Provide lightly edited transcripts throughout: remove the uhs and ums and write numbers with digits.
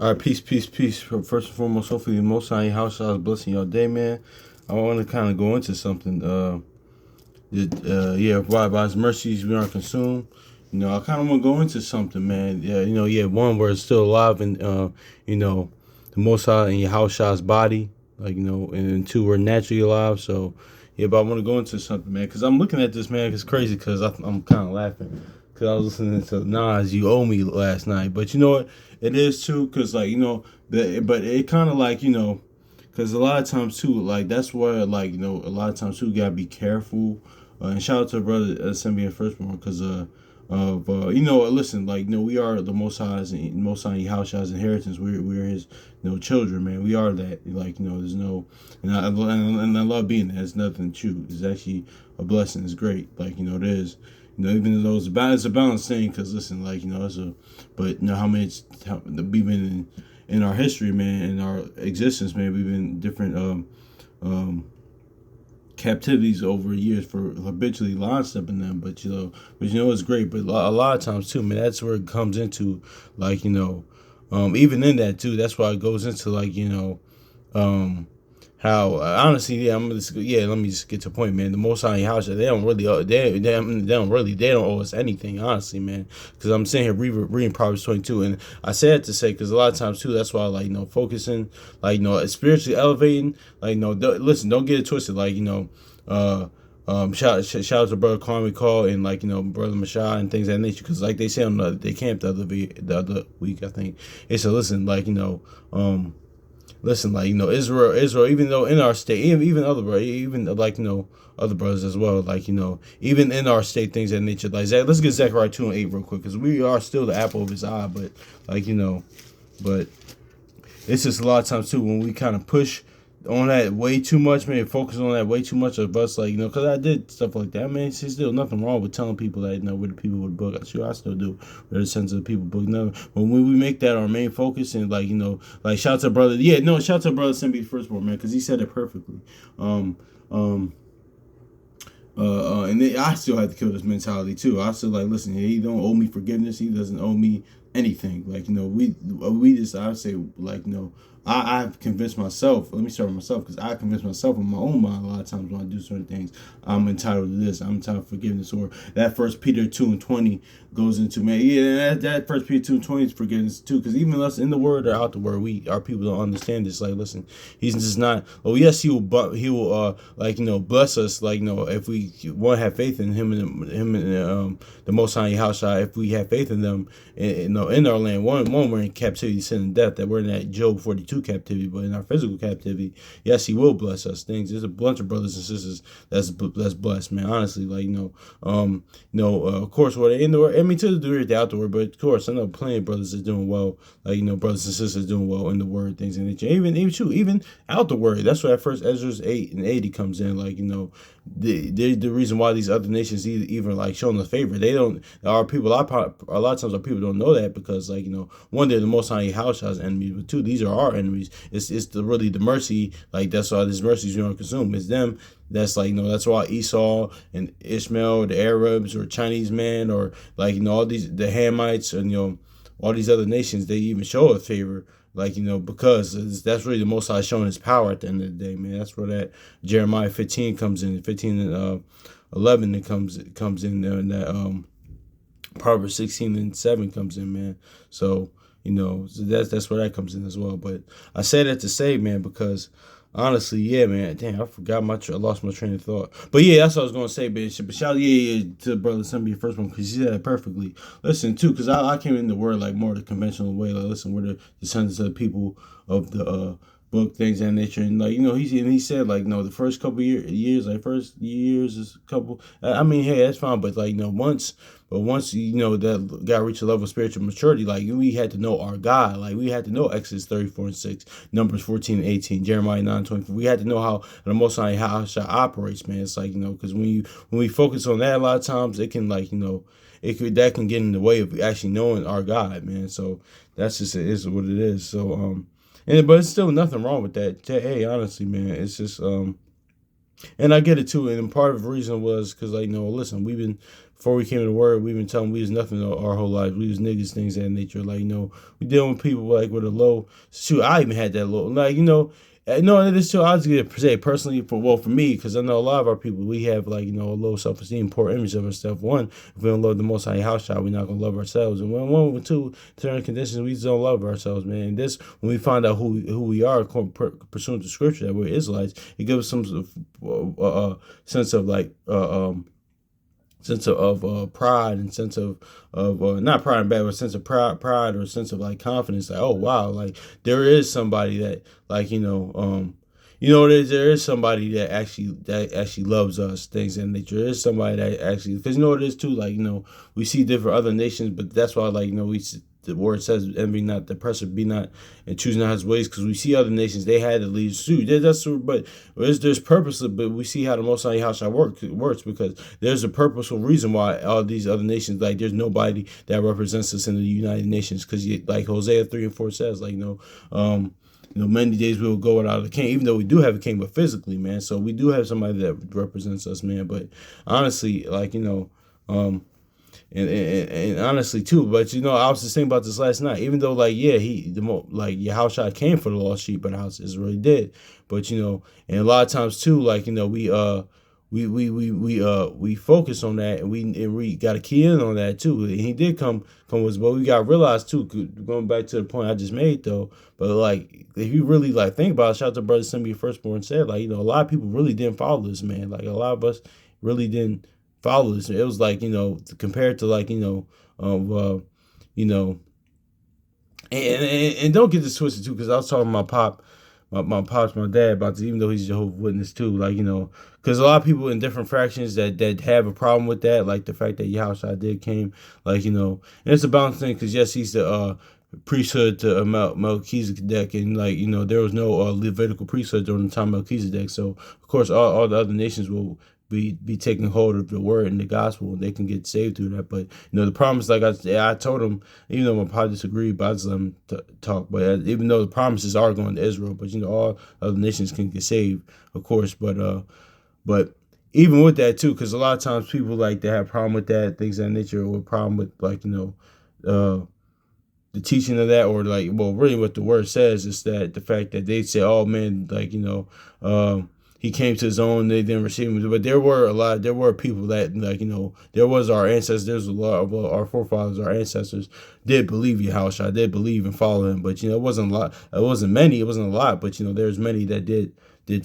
All right, peace, peace, peace. First and foremost, hopefully the Most High House is blessing your day, man. I want to kind of go into something. Yeah, by His mercies we aren't consumed. I kind of want to go into something, man. Yeah, one where it's still alive, and the Most High in Yahushua's body, and two we're naturally alive. So, yeah, but I want to go into something, man, because I'm looking at this, man. It's crazy because I'm kind of laughing because I was listening to Nas "You Owe Me" last night. But you know what? It is too, because but it kind of because a lot of times too, that's where a lot of times too, you gotta be careful. And shout out to brother send me a firstborn because listen, we are the Most High Yahushua's inheritance. We're his children, man. We are that. There's no, and I love being that. It's nothing true. It's actually a blessing. It's great. It is. Even though it's a balanced thing, because listen, it's a, but how we've been in our history, man, in our existence, man, we've been different captivities over years for habitually line stepping them, but it's great. But a lot of times too, man, that's where it comes into, even in that too, that's why it goes into how honestly, yeah, let me just get to the point, man. The Most High House, they don't really, they don't owe us anything, honestly, man. Because I'm sitting here reading Proverbs 22, and I say it to say because a lot of times too, that's why focusing, spiritually elevating, listen, don't get it twisted, shout out to brother Kwame Call and brother Mashah and things of that nature, because they say on they camp the other week, I think they said, listen, listen, Israel, even though in our state, even other brothers, even other brothers as well, even in our state, things of that nature. Let's get Zechariah 2:8 real quick, because we are still the apple of his eye, but but it's just a lot of times too when we kind of push on that way too much, man, focus on that way too much of us, because I did stuff like that, man. There's still nothing wrong with telling people that, we're the people with the book. Sure, I still do. We're the sense of the people book. No, but when we make that our main focus, and shout out to brother, shout out to brother Simbi Firstborn, man, because he said it perfectly. And then I still had to kill this mentality too. I still listen, he don't owe me forgiveness. He doesn't owe me anything. We just, I say, I've convinced myself. Let me start with myself, because I convinced myself in my own mind a lot of times when I do certain things. I'm entitled to this. I'm entitled to forgiveness. Or that First Peter 2:20 goes into, man. Yeah, that First Peter 2:20 is forgiveness too. Because even us in the word or out the word, our people don't understand this. Listen, he's just not. Oh yes, he will bless us. If we want to have faith in him and the Most High Yahushua, if we have faith in them, in our land. One we're in captivity, sin, and death. That we're in that Job 42 captivity, but in our physical captivity, yes, he will bless us. There's a bunch of brothers and sisters that's blessed, man. Honestly, of course, what in the word, to the degree the out the word, but of course, I know plenty of brothers are doing well, brothers and sisters doing well in the word, things in nature. Even out the word. That's where at first Ezra's 8:80 comes in. The reason why these other nations even showing us favor, they don't. Our people, a lot of times our people don't know that, because one, they're the Most High Yahushua's enemies, but two, these are our enemies. It's really the mercy, that's why this mercies we don't consume. It's them. That's that's why Esau and Ishmael, the Arabs or Chinese man, or all these, the Hamites, and all these other nations, they even show a favor, because that's really the Most High showing his power at the end of the day, man. That's where that Jeremiah 15 comes in, 15 and 11, it comes in there, and that Proverbs 16:7 comes in, man. So so that's where that comes in as well. But I say that to say, man, because honestly, yeah, man. Damn, I lost my train of thought. But yeah, that's what I was gonna say, bitch. But shout to brother somebody first one, because he said it perfectly. Listen, too, because I came in the word more the conventional way. Listen, we're the descendants of the people of the book, things of that nature, and he said the first couple years, first years is a couple. I mean, hey, that's fine, but once that got reached a level of spiritual maturity, we had to know our God, we had to know Exodus 34:6, Numbers 14:18, Jeremiah 9:24. We had to know how the Most High operates, man. It's because when we focus on that, a lot of times it can that can get in the way of actually knowing our God, man. So that's just, it is what it is. So but it's still nothing wrong with that. Hey, honestly, man, it's just and I get it too. And part of the reason was because listen, we've been before we came to the word, we've been telling we was nothing our whole life. We was niggas, things of that nature. Like, we dealing with people like with a low. Shoot, I even had that low. Like, no, it is too. I was gonna say personally for me, because I know a lot of our people, we have like a low self esteem, poor image of ourselves. One, if we don't love the Most High house child, we're not gonna love ourselves. And one, two, certain conditions, we just don't love ourselves, man. And this, when we find out who we are, pursuant to Scripture, that we're Israelites, it gives us some sort of, sense of like sense of pride and sense of not pride and bad, but sense of pride or sense of like confidence. Like, oh wow, like there is somebody that like there is somebody that actually loves us, things and nature. There is somebody that actually, because it is too. Like we see different other nations, but that's why like the word says, envy not, the oppressor be not, and choose not his ways. Because we see other nations, they had to lead suit. But there's purpose, but we see how the Most High house works, because there's a purposeful reason why all these other nations, like there's nobody that represents us in the United Nations. Because like Hosea 3:4 says, like many days we will go without a king, even though we do have a king, but physically, man. So we do have somebody that represents us, man. But honestly, like and honestly too, but I was just thinking about this last night. Even though Yahushua came for the lost sheep of the house, Israel did. But and a lot of times too, like we focus on that, and we got to key in on that too. And he did come with us, but we got to realize too, going back to the point I just made though. But like if you really like think about it, shout out to Brother Simbi Firstborn said, like a lot of people really didn't follow this, man. Like a lot of us really didn't follow this. It was like compared to like and don't get this twisted too, because I was talking to my pops, my dad about this, even though he's a Jehovah's Witness too, like because a lot of people in different fractions that have a problem with that, like the fact that Yahushua did came, like and it's a balanced thing, because yes, he's the priesthood to Melchizedek, and like there was no Levitical priesthood during the time of Melchizedek, so of course all the other nations will be taking hold of the word and the gospel, and they can get saved through that. But the promise, like I told him, even though my pa disagreed, but I just let him talk. But even though the promises are going to Israel, but all other nations can get saved, of course. But even with that too, because a lot of times people like they have a problem with that, things of that nature, or a problem with like the teaching of that, or like, well, really what the word says is that the fact that they say, oh man, like he came to his own, they didn't receive him. But there were people that, like, there was our ancestors, there's a lot of our forefathers, our ancestors did believe Yahushua, did believe and follow him. But, it wasn't a lot, it wasn't many, it wasn't a lot, but, there's many that did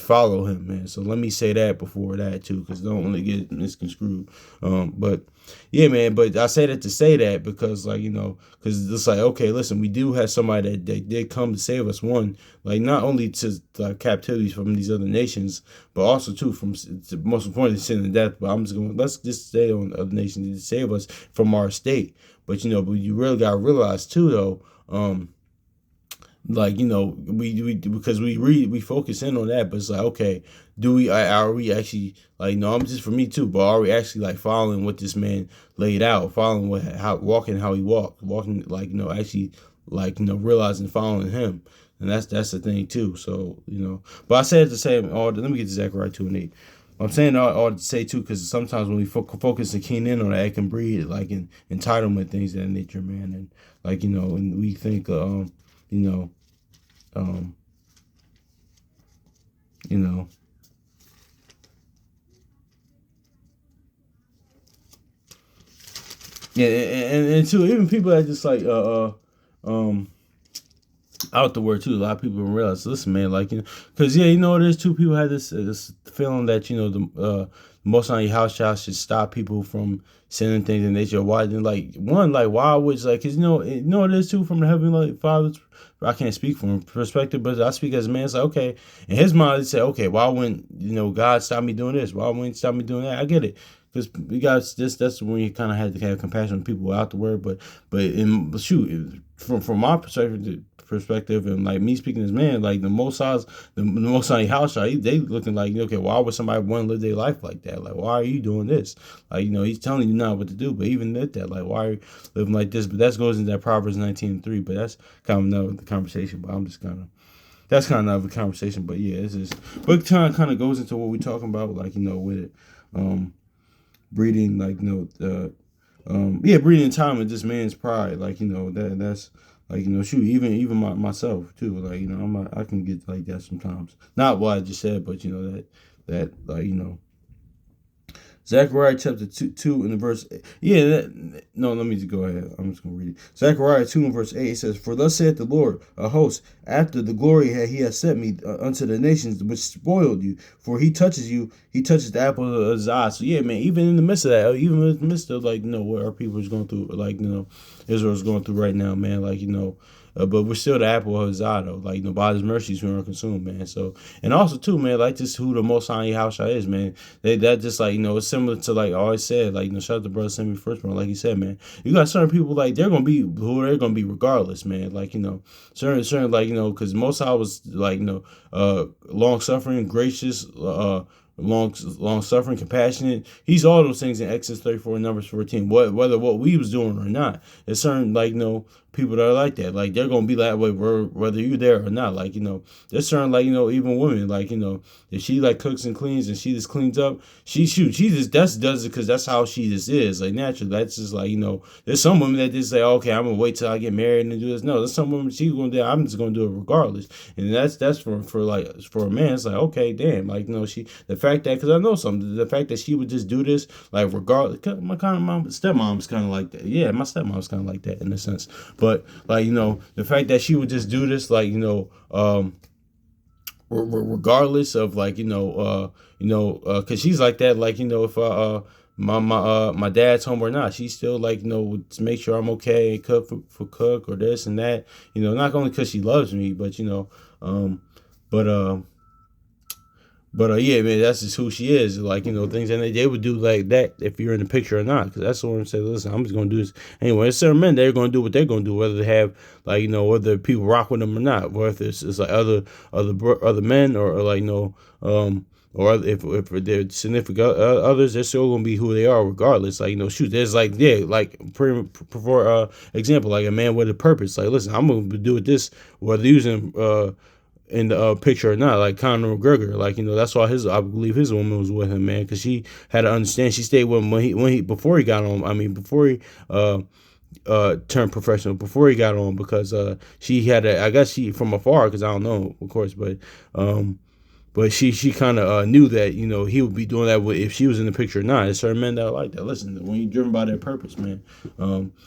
follow him, man. So let me say that before that too, because don't want to get misconstrued. But yeah, man. But I say that to say that because, like, because it's like, okay, listen, we do have somebody that did come to save us. One, like, not only to captivities from these other nations, but also too from most importantly sin and death. But let's just stay on other nations to save us from our state. But but you really gotta realize too, though. Like we because we focus in on that, but it's like, okay, are we actually, like, no, I'm just, for me too, but are we actually like following what this man laid out, following walking how he walking, like, actually, like, realizing, following him. And that's the thing too. So but I said to say let me get to Zechariah 2:8. I'm saying all to say too, because sometimes when we focus and keen in on that, it can breed like entitlement, things of that nature, man. And like and we think you know, yeah, and too, even people that just like out the word too. A lot of people don't realize. Listen, man, like because it is too. People have this feeling that the Most High house should stop people from sinning, things in nature. Why then? Like why would, like, because it is too, from the Heavenly Father's. I can't speak from perspective, but I speak as a man. It's like, okay, in his mind, he said, okay, why wouldn't God stop me doing this? Why wouldn't he stop me doing that? I get it. Because we got this. That's when you kind of had to have compassion on people without the word. But from my perspective, and like me speaking as man, like the Most High house, they looking like, okay, why would somebody want to live their life like that? Like, why are you doing this? Like, he's telling you not what to do, but even at that, like, why are you living like this? But that goes into that Proverbs 19:3. But that's kind of another conversation. But that's kind of another conversation. But yeah, but it kind of goes into what we're talking about, like with it. breeding like yeah, breeding time of this man's pride. Like that's like shoot, even myself too. Like I can get like that sometimes. Not what I just said, but that like Zechariah chapter 2 in the verse. Yeah, no, let me just go ahead. I'm just going to read it. Zechariah 2 and verse 8 it says, "For thus saith the Lord, a host, after the glory he has sent me unto the nations which spoiled you. For he touches you, he touches the apple of his eye." So yeah, man, even in the midst of that, even in the midst of like, what our people is going through, like, Israel's going through right now, man, like, but we're still the apple of his eye, though. Like, by his mercies we are consumed, man. So, and also, too, man, like, just who the Most High Yahushua is, man. That just, like, it's similar to, like, I always said, like, shout out to brother send me first, bro. Like he said, man, you got certain people, like, they're going to be who they're going to be regardless, man. Like, certain, like, because Most High was, like, long suffering, gracious, long suffering, compassionate. He's all those things in Exodus 34 and Numbers 14. Whether what we was doing or not, there's certain like people that are like that. Like they're gonna be that way whether you're there or not. Like there's certain like even women like if she like cooks and cleans and she just cleans up, she just does it because that's how she just is. Like naturally, that's just like there's some women that just say, okay, I'm gonna wait till I get married and do this. No, there's some women she's gonna do. I'm just gonna do it regardless. And that's for a man. It's like okay, damn, like she the fact that because I know something, the fact that she would just do this like regardless. My kind of stepmom's kind of like that. Yeah, my stepmom's kind of like that in a sense. But like the fact that she would just do this like regardless of like because she's like that like if my dad's home or not, she still like to make sure I'm okay and cook for cook or this and that, not only because she loves me, but but yeah, man, that's just who she is. Like, things and they would do like that if you're in the picture or not. Because that's the one that say, listen, I'm just going to do this. Anyway, there's certain men, they're going to do what they're going to do, whether they have, like, whether people rock with them or not. Whether it's like other men or like, or if they're significant others, they're still going to be who they are regardless. Like, shoot, there's like, yeah, like, for example, like a man with a purpose. Like, listen, I'm going to do it this, whether using, in the picture or not, like Conor McGregor, like that's why I believe his woman was with him, man, because she had to understand. She stayed with him when he before he got on. I mean, before he turned professional, before he got on, because she had I guess she from afar, because I don't know, of course, but she kind of knew that he would be doing that if she was in the picture or not. There's certain men that are like that. Listen, when you're driven by their purpose, man.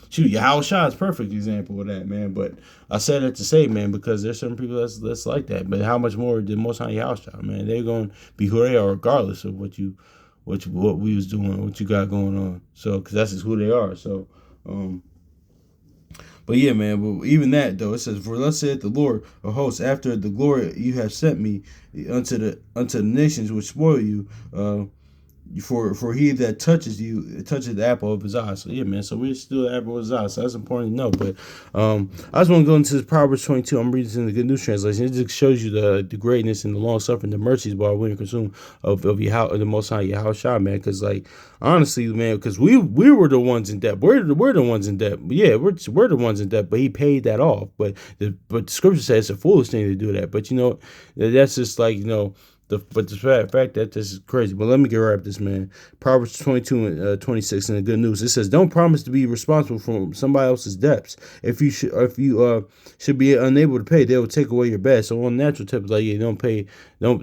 Shoot, Yahushua is a perfect example of that, man. But I said it to say, man, because there's certain people that's like that. But how much more did Most High Yahushua, man? They're gonna be who they are regardless of what we was doing, what you got going on. So, because that's just who they are. So, but yeah, man, but even that though, it says, "For thus saith the Lord of hosts, after the glory you have sent me unto the nations which spoil you, for he that touches you touches the apple of his eye." So yeah, man. So we're still the apple of his eye. So that's important to know. But I just want to go into this Proverbs 22. I'm reading this in the Good News Translation. It just shows you the greatness and the long suffering, the mercies while we consume of the Most High Yahushua, man. Because like honestly, man, because we were the ones in debt. We're the ones in debt. Yeah, we're the ones in debt. But he paid that off. But the scripture says it's a foolish thing to do that. But that's just like but the fact that this is crazy. But let me get right up this, man. Proverbs 22 and 26 in the Good News. It says, "Don't promise to be responsible for somebody else's debts. If you should be unable to pay, they will take away your bed." So on natural tips, like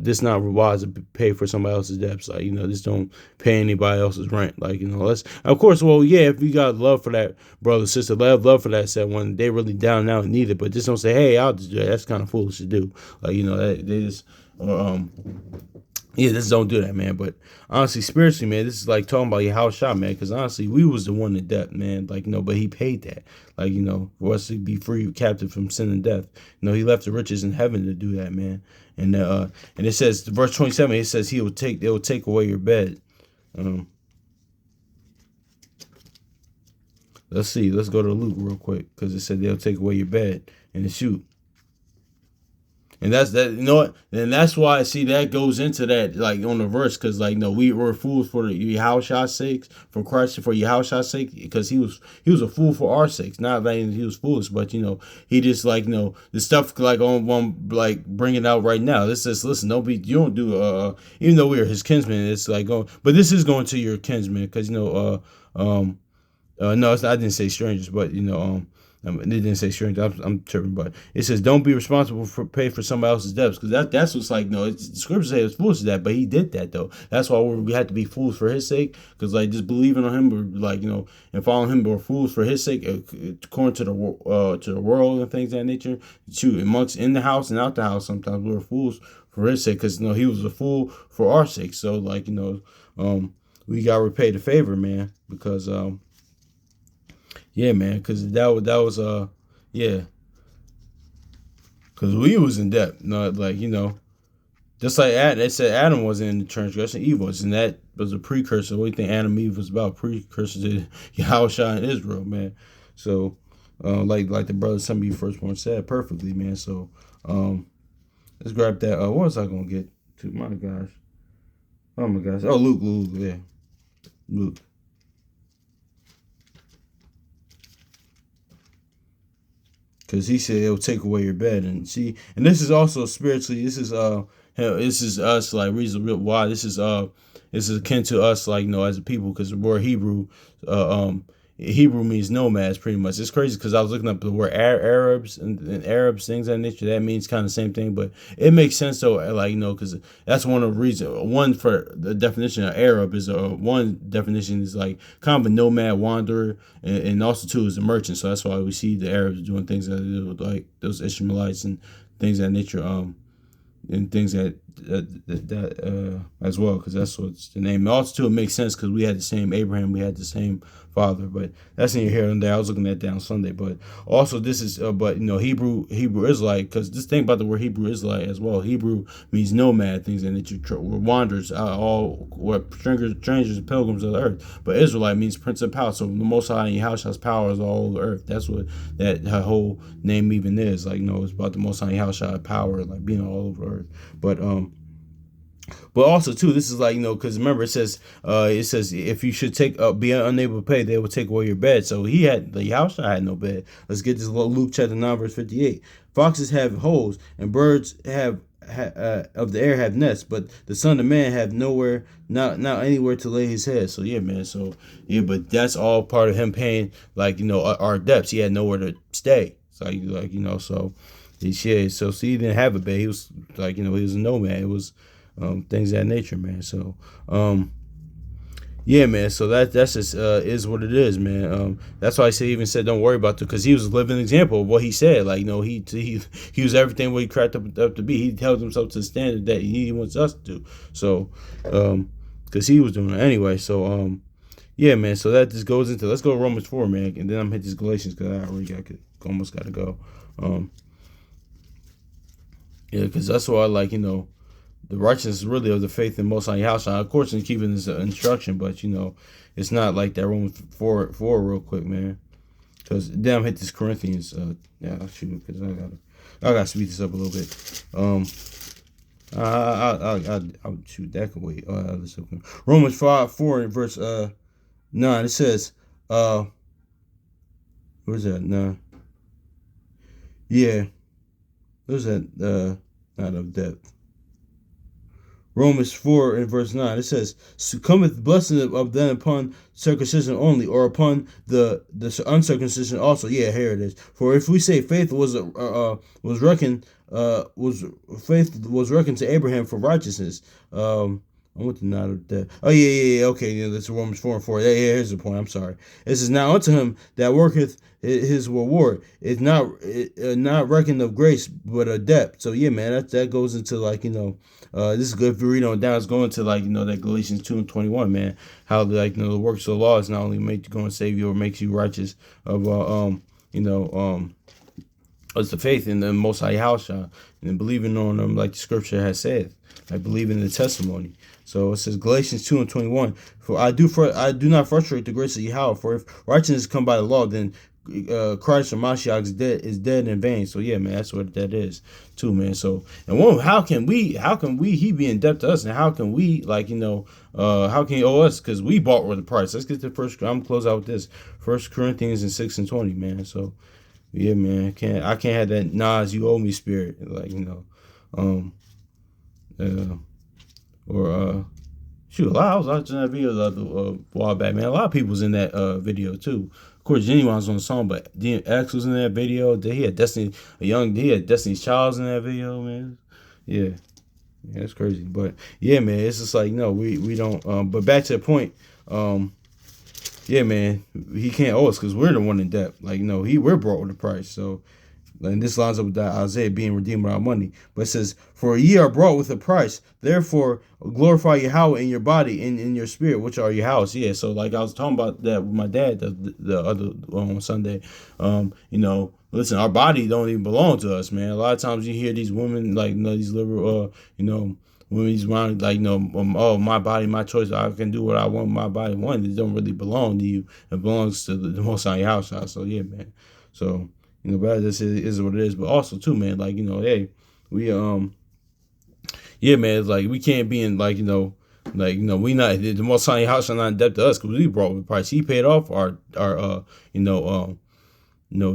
this not wise to pay for somebody else's debts. Like just don't pay anybody else's rent. Like let's of course. Well, yeah, if you got love for that brother, sister, love for that set when they really down and out and need it, but just don't say, "Hey, I'll just do that." That's kind of foolish to do. Like they just. Yeah, just don't do that, man. But honestly, spiritually, man, this is like talking about your house shot, man. Because honestly, we was the one in debt, man. Like but he paid that. Like for us to be free, captive from sin and death. He left the riches in heaven to do that, man. And it says, verse 27, it says they will take away your bed. Let's see. Let's go to Luke real quick, because it said they'll take away your bed and the shoot. And that's that. You know what? And that's why I see that goes into that, like on the verse, because like no, we were fools for the Yahushua's sake, for Christ, for Yahushua's sake, because he was a fool for our sakes. Not that he was foolish, but he just like the stuff like on one like bringing out right now. This is listen. Don't be you don't do even though we are his kinsmen. It's like going, but this is going to your kinsmen because no, I didn't say strangers, but it didn't say strangers. I'm tripping, but it says don't be responsible for pay for somebody else's debts because that's what's like. No, the scripture says it's foolish to that, but he did that though. That's why we had to be fools for his sake because like just believing on him or like and following him, we're fools for his sake according to the world and things of that nature. Too amongst in the house and out the house, sometimes we're fools for his sake because he was a fool for our sake. So like we got to repay the favor, man, because yeah, man, because that was yeah, because we was in debt, not like just like Adam, they said Adam wasn't in the transgression, Eve was, and that was a precursor. What do you think Adam and Eve was about? Precursor to Yahushua and Israel, man. So, like the brother, some of you firstborn said perfectly, man. So, let's grab that. What was I gonna get to? My gosh, oh my gosh, oh Luke, yeah, Luke. Because he said it'll take away your bed, and see, and this is also spiritually. This is us like reason why this is akin to us like as a people because the word Hebrew means nomads pretty much. It's crazy because I was looking up the word Arabs and Arabs things of that nature. That means kind of the same thing, but it makes sense though. Like because that's one of the reasons. One for the definition of Arab is one definition is like kind of a nomad wanderer, and also too is a merchant. So that's why we see the Arabs doing things that they do, like those Ishmaelites and things of that nature. And things that as well, because that's what's the name. Also, too, it makes sense because we had the same Abraham, we had the same father, but that's in your here and there. I was looking at that on Sunday, but also this is, but Hebrew Israelite, because this thing about the word Hebrew Israelite as well. Hebrew means nomad, things and that we're wanderers, all we're strangers and pilgrims of the earth. But Israelite means Prince of Power. So the Most High and Yahushua's power is all over the earth. That's what that her whole name even is. Like it's about the Most High and Yahushua's power, like being all over the earth. But also too, this is like because remember it says if you should be unable to pay, they will take away your bed. So the Yahushua had no bed. Let's get this Luke chapter 9 verse 58. Foxes have holes and birds have of the air have nests, but the Son of Man have nowhere, not anywhere to lay his head. So yeah, man. So yeah, but that's all part of him paying our debts. He had nowhere to stay. So so. So he didn't have a bed. He was like, he was a nomad. It was things of that nature, man. So yeah, man. So that's just is what it is, man. That's why he even said don't worry about it because he was a living example of what he said. Like he was everything what he cracked up to be. He held himself to the standard that he wants us to do. So because he was doing it anyway. So yeah, man. So that just goes into let's go to Romans 4, man, and then I'm hit this Galatians because I already almost got to go. Yeah, because that's why, the righteousness is really of the faith in Most High Yahushua's. Of course, in keeping this instruction, but it's not like that. Romans 4 real quick, man. Because then I'm hit this Corinthians. Yeah, I'll shoot because I gotta speed this up a little bit. I'll shoot that can wait. Romans 4 verse 9. It says, where's that? 9. Yeah. There's that not of depth. Romans 4 and verse 9. It says, so cometh blessing of them upon circumcision only, or upon the uncircumcision also. Yeah, here it is. For if we say faith was reckoned to Abraham for righteousness. I want to not of that. Oh yeah. Okay, yeah, that's Romans 4 and 4. Yeah, here's the point. I'm sorry. It says, now unto him that worketh his reward is not reckoned of grace, but a debt. So yeah, man, that goes into this is good if you read on down. It's going to that Galatians 2 and 21, man. How the works of the law is not only make you go and save you or makes you righteous of it's the faith in the Most High Yahushua and believing on them, like the scripture has said, like believing in the testimony. So it says Galatians 2 and 21. For I do not frustrate the grace of Yahweh. For if righteousness come by the law, then Christ or Mashiach is dead in vain. So yeah, man, that's what that is too, man. So and one, how can we he be in debt to us, and how can we how can he owe us, because we bought with a price. Let's get to first. I'm gonna close out with this, 1 Corinthians 6:20, man. So yeah, man, I can't have that Nas you owe me spirit, shoot, I was watching that video the other while back, man. A lot of people was in that video too. Of course, Genuine was on the song, but DMX was in that video. He had Destiny's Child in that video, man. Yeah, it's crazy. But yeah, man, it's just like, no, we don't. But back to the point. Yeah, man, he can't owe us because we're the one in debt. We're brought with a price. So, and this lines up with that Isaiah being redeemed by our money. But it says, for ye are brought with a price. Therefore, glorify Yahweh in your body and in your spirit, which are your house. Yeah, so like I was talking about that with my dad the other Sunday. Listen, our body don't even belong to us, man. A lot of times you hear these women, these liberal, women's around, oh, my body, my choice. I can do what I want. My body, it don't really belong to you. It belongs to the Most High house. So yeah, man. So. But this is what it is. But also too, man, hey, we yeah, man, it's like we can't be in we not the Most High house are not in debt to us because we brought the price. He paid off our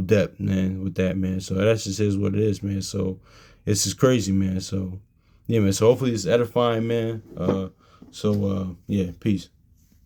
debt, man, with that, man. So that's just is what it is, man. So it's just crazy, man. So yeah, man. So hopefully it's edifying, man. Yeah, peace.